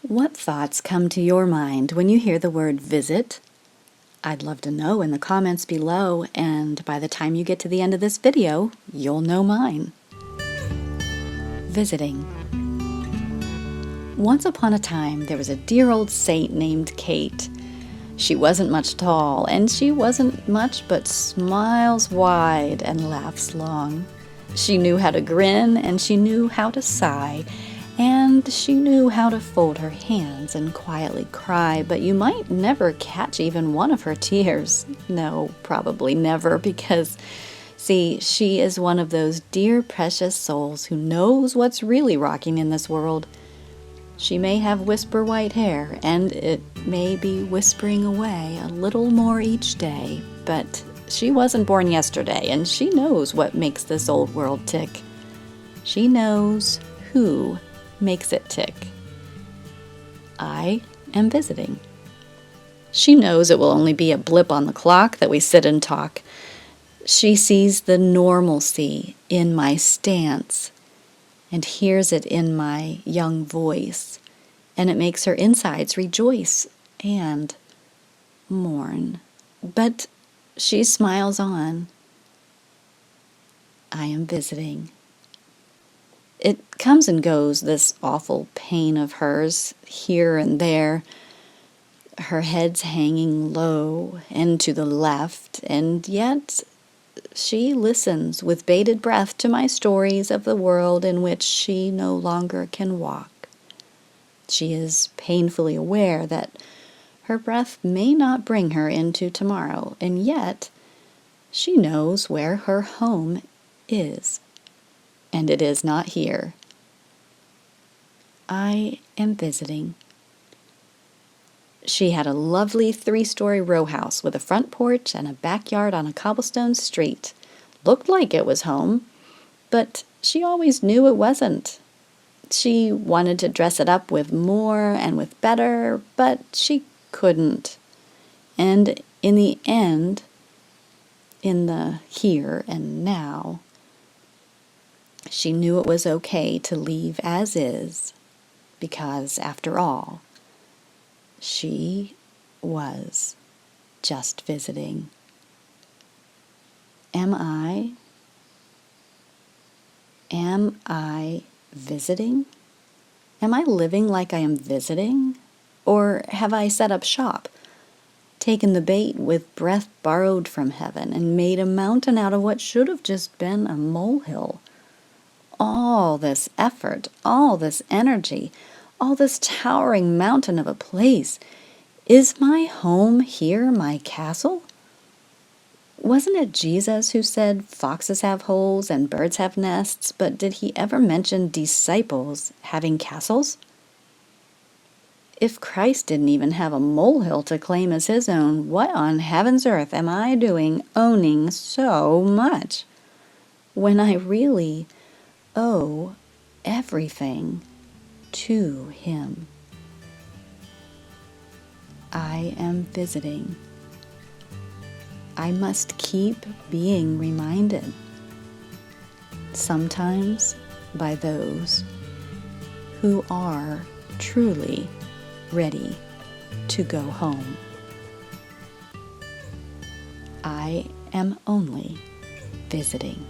What thoughts come to your mind when you hear the word visit? I'd love to know in the comments below, and by the time you get to the end of this video, you'll know mine. Visiting. Once upon a time, there was a dear old saint named Kate. She wasn't much tall, and she wasn't much but smiles wide and laughs long. She knew how to grin, and she knew how to sigh, and she knew how to fold her hands and quietly cry, but you might never catch even one of her tears. No, probably never, because, see, she is one of those dear precious souls who knows what's really rocking in this world. She may have whisper white hair, and it may be whispering away a little more each day, but she wasn't born yesterday, and she knows what makes this old world tick. She knows who makes it tick. I am visiting. She knows it will only be a blip on the clock that we sit and talk. She sees the normalcy in my stance and hears it in my young voice, and it makes her insides rejoice and mourn. But she smiles on. I am visiting. It comes and goes, this awful pain of hers, here and there. Her head's hanging low and to the left, and yet she listens with bated breath to my stories of the world in which she no longer can walk. She is painfully aware that her breath may not bring her into tomorrow, and yet she knows where her home is. And it is not here. I am visiting. She had a lovely 3-story row house with a front porch and a backyard on a cobblestone street. Looked like it was home, but she always knew it wasn't. She wanted to dress it up with more and with better, but she couldn't. And in the end, in the here and now, she knew it was okay to leave as is, because, after all, she was just visiting. Am I visiting? Am I living like I am visiting? Or have I set up shop, taken the bait with breath borrowed from heaven, and made a mountain out of what should have just been a molehill? All this effort, all this energy, all this towering mountain of a place. Is my home here my castle? Wasn't it Jesus who said foxes have holes and birds have nests, but did he ever mention disciples having castles? If Christ didn't even have a molehill to claim as his own, what on heaven's earth am I doing owning so much when I really owe everything to him? I am visiting. I must keep being reminded, sometimes by those who are truly ready to go home. I am only visiting.